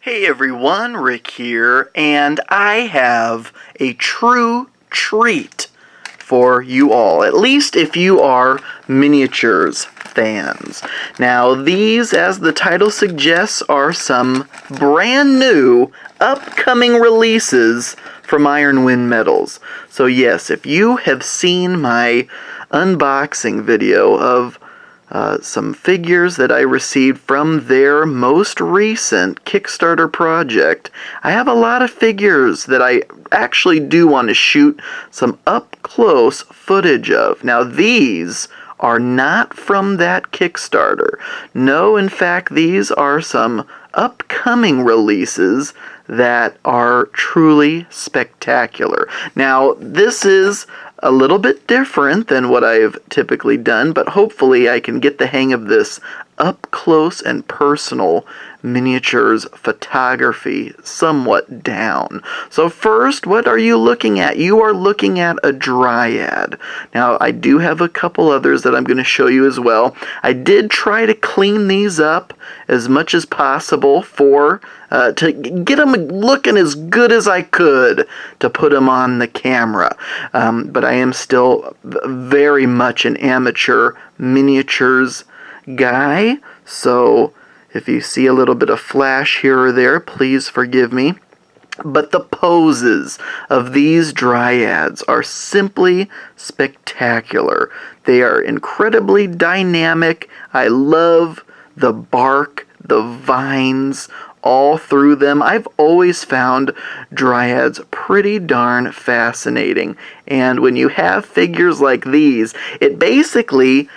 Hey everyone, Rick here, and I have a true treat for you all, at least if you are miniatures fans. Now these, as the title suggests, are some brand new upcoming releases from Ironwind Metals. So yes, if you have seen my unboxing video of some figures that I received from their most recent Kickstarter project, I have a lot of figures that I actually do want to shoot some up-close footage of. Now these are not from that Kickstarter. No, in fact, these are some upcoming releases that are truly spectacular. Now, this is a little bit different than what I've typically done, but hopefully I can get the hang of this up-close and personal miniatures photography somewhat down. So first, what are you looking at? You are looking at a Dryad. Now, I do have a couple others that I'm going to show you as well. I did try to clean these up as much as possible to get them looking as good as I could to put them on the camera. But I am still very much an amateur miniatures guy, so if you see a little bit of flash here or there, please forgive me. But the poses of these Dryads are simply spectacular. They are incredibly dynamic. I love the bark, the vines, all through them. I've always found Dryads pretty darn fascinating. And when you have figures like these, it basically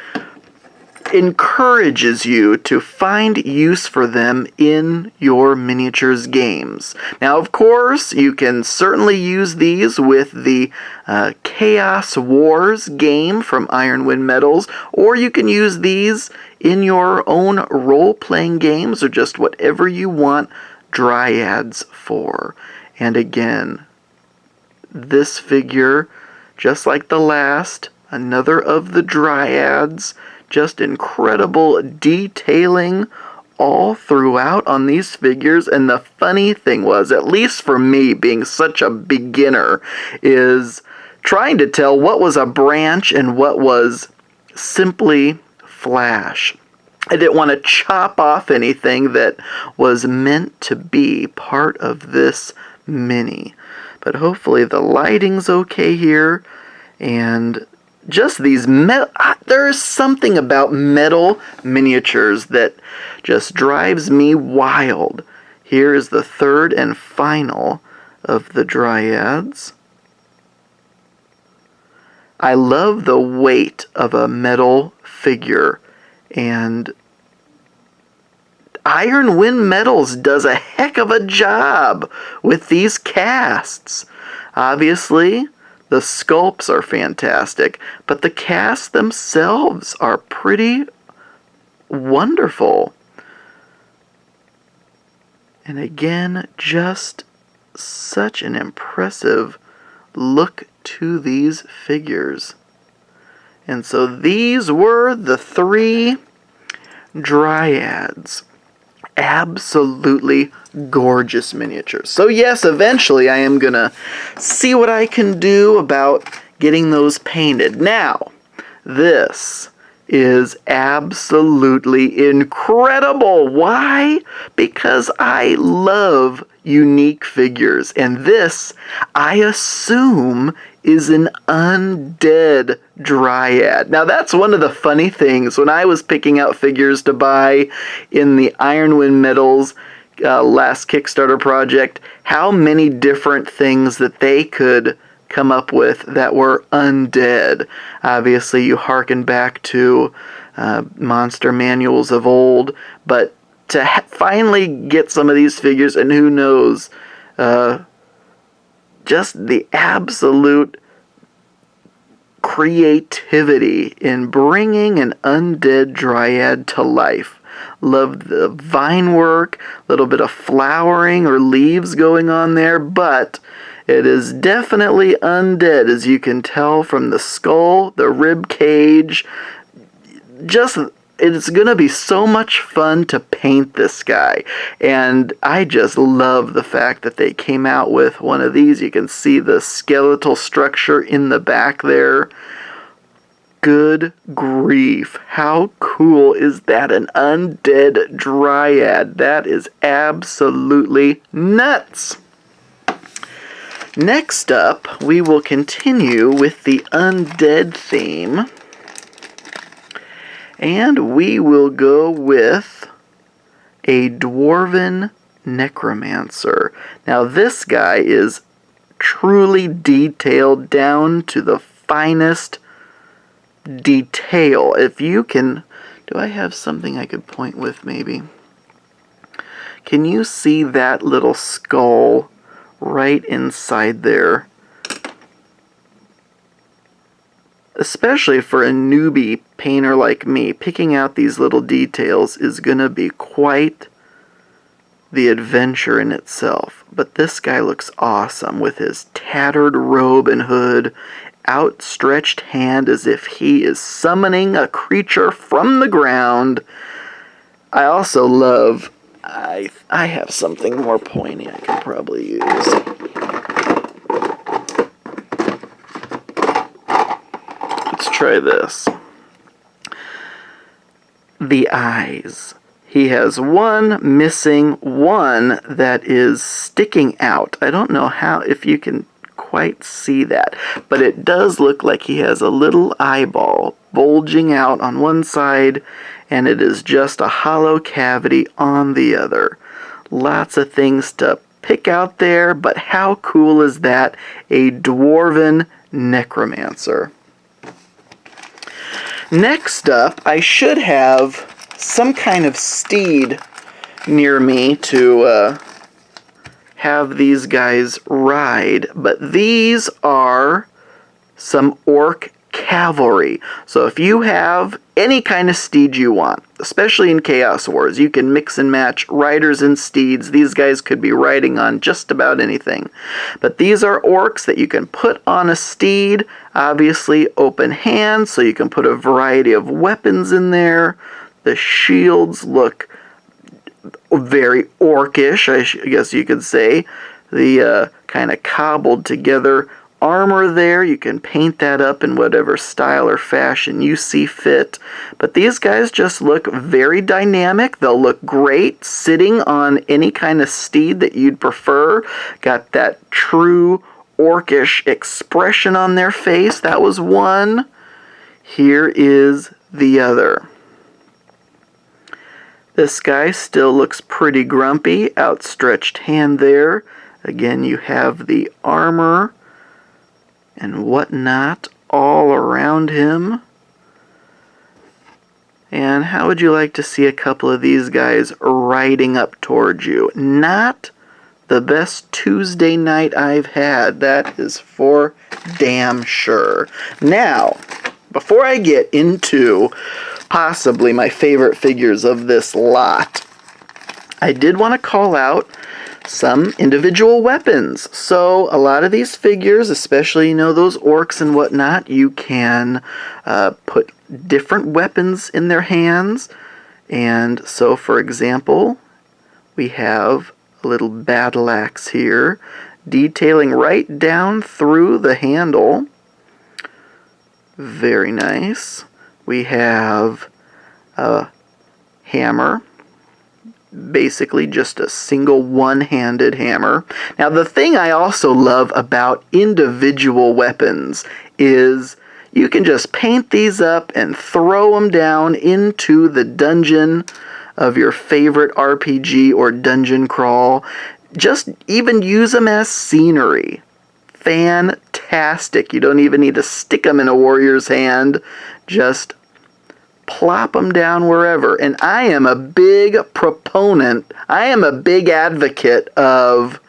encourages you to find use for them in your miniatures games. Now, of course, you can certainly use these with the Chaos Wars game from Ironwind Metals, or you can use these in your own role-playing games, or just whatever you want Dryads for. And again, this figure, just like the last, another of the Dryads, just incredible detailing all throughout on these figures. And the funny thing was, at least for me being such a beginner, is trying to tell what was a branch and what was simply flash. I didn't want to chop off anything that was meant to be part of this mini. But hopefully the lighting's okay here, and just these metal, there's something about metal miniatures that just drives me wild. Here is the third and final of the Dryads. I love the weight of a metal figure, and Ironwind Metals does a heck of a job with these casts. Obviously, the sculpts are fantastic, but the casts themselves are pretty wonderful. And again, just such an impressive look to these figures. And so these were the three Dryads. Absolutely gorgeous miniatures. So yes, eventually I am gonna see what I can do about getting those painted. Now, this is absolutely incredible. Why? Because I love unique figures, and this, I assume, is an undead Dryad. Now that's one of the funny things when I was picking out figures to buy in the Ironwind Metals last Kickstarter project, how many different things that they could come up with that were undead. Obviously you harken back to monster manuals of old, but to finally get some of these figures, and who knows, just the absolute creativity in bringing an undead Dryad to life. Love the vine work, a little bit of flowering or leaves going on there, but it is definitely undead, as you can tell from the skull, the rib cage, just it's going to be so much fun to paint this guy. And I just love the fact that they came out with one of these. You can see the skeletal structure in the back there. Good grief. How cool is that? An undead dryad. That is absolutely nuts. Next up, we will continue with the undead theme. And we will go with a Dwarven Necromancer. Now this guy is truly detailed down to the finest detail. If you can... Do I have something I could point with maybe? Can you see that little skull right inside there? Especially for a newbie painter like me, picking out these little details is going to be quite the adventure in itself. But this guy looks awesome with his tattered robe and hood, outstretched hand as if he is summoning a creature from the ground. I also love... I have something more pointy I can probably use. Let's try this. The eyes. He has one missing, one that is sticking out. I don't know if you can quite see that, but it does look like he has a little eyeball bulging out on one side, and it is just a hollow cavity on the other. Lots of things to pick out there, but how cool is that? A Dwarven Necromancer. Next up, I should have some kind of steed near me to have these guys ride, but these are some Orc Cavalry. So if you have any kind of steed you want, especially in Chaos Wars, you can mix and match riders and steeds. These guys could be riding on just about anything. But these are orcs that you can put on a steed, obviously open hands, so you can put a variety of weapons in there. The shields look very orcish, I guess you could say. The kind of cobbled together armor there, you can paint that up in whatever style or fashion you see fit. But these guys just look very dynamic. They'll look great sitting on any kind of steed that you'd prefer. Got that true orcish expression on their face. That was one. Here is the other. This guy still looks pretty grumpy. Outstretched hand there. Again, you have the armor and whatnot all around him. And how would you like to see a couple of these guys riding up towards you? Not the best Tuesday night I've had. That is for damn sure. Now, before I get into possibly my favorite figures of this lot, I did want to call out some individual weapons. So a lot of these figures, especially, you know, those orcs and whatnot, you can put different weapons in their hands. And so, for example, we have a little battle axe here, detailing right down through the handle. Very nice. We have a hammer, basically just a single one-handed hammer. Now, the thing I also love about individual weapons is you can just paint these up and throw them down into the dungeon of your favorite RPG or dungeon crawl. Just even use them as scenery. Fantastic. You don't even need to stick them in a warrior's hand. Just plop them down wherever. And I am a big proponent, I am a big advocate of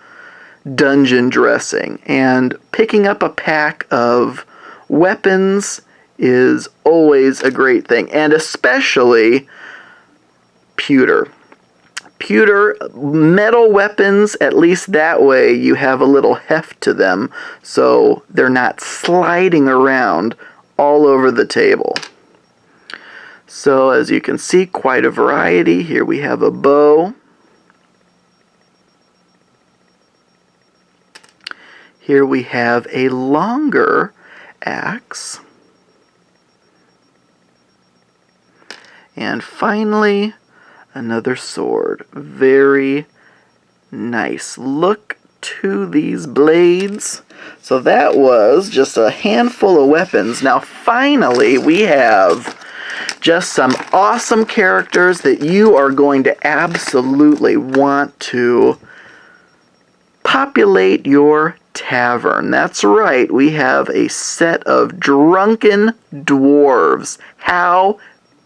dungeon dressing. And picking up a pack of weapons is always a great thing. And especially pewter. Pewter metal weapons, at least that way you have a little heft to them, so they're not sliding around all over the table. So as you can see, quite a variety. Here we have a bow. Here we have a longer axe. And finally, another sword. Very nice. Look to these blades. So that was just a handful of weapons. Now finally, we have just some awesome characters that you are going to absolutely want to populate your tavern. That's right, we have a set of Drunken Dwarves. How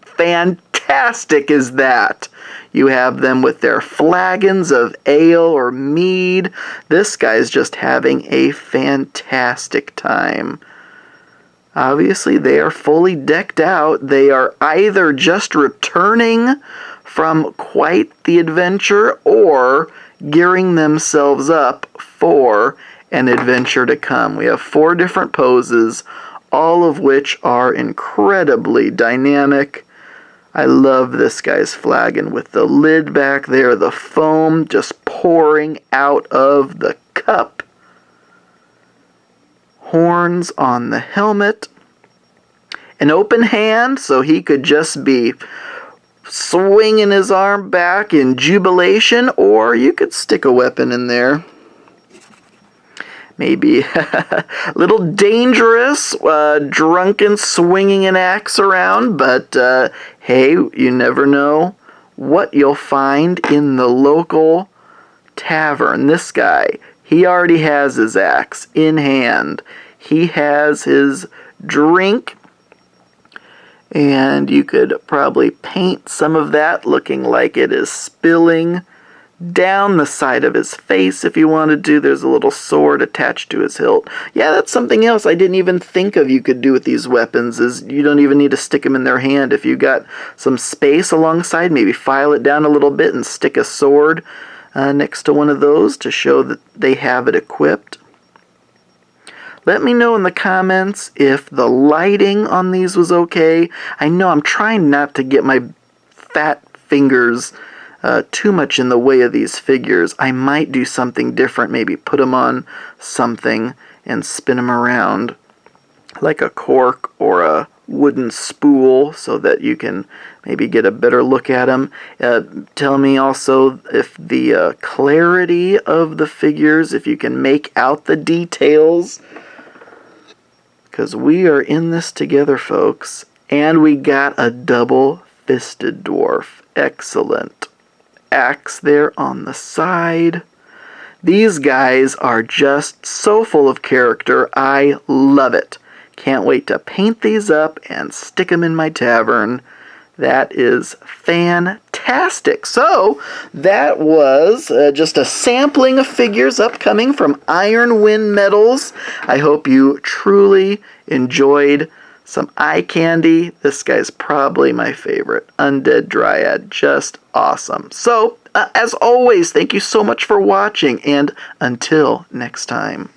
fantastic is that? You have them with their flagons of ale or mead. This guy's just having a fantastic time. Obviously, they are fully decked out. They are either just returning from quite the adventure or gearing themselves up for an adventure to come. We have 4 different poses, all of which are incredibly dynamic. I love this guy's flagon with the lid back there, the foam just pouring out of the cup. Horns on the helmet. An open hand, so he could just be swinging his arm back in jubilation, or you could stick a weapon in there. Maybe a little dangerous, drunken swinging an axe around, but hey, you never know what you'll find in the local tavern. This guy, he already has his axe in hand. He has his drink, and you could probably paint some of that looking like it is spilling down the side of his face if you wanted to. There's a little sword attached to his hilt. Yeah, that's something else I didn't even think of you could do with these weapons, is you don't even need to stick them in their hand. If you got some space alongside, maybe file it down a little bit and stick a sword next to one of those to show that they have it equipped. Let me know in the comments if the lighting on these was okay. I know I'm trying not to get my fat fingers too much in the way of these figures. I might do something different, maybe put them on something and spin them around like a cork or a wooden spool so that you can maybe get a better look at them. Tell me also if the clarity of the figures, if you can make out the details, because we are in this together, folks. And we got a double-fisted dwarf. Excellent. Axe there on the side. These guys are just so full of character. I love it. Can't wait to paint these up and stick them in my tavern. That is fantastic. So that was just a sampling of figures upcoming from Iron Wind Metals. I hope you truly enjoyed some eye candy. This guy's probably my favorite. Undead Dryad, just awesome. So, as always, thank you so much for watching, and until next time.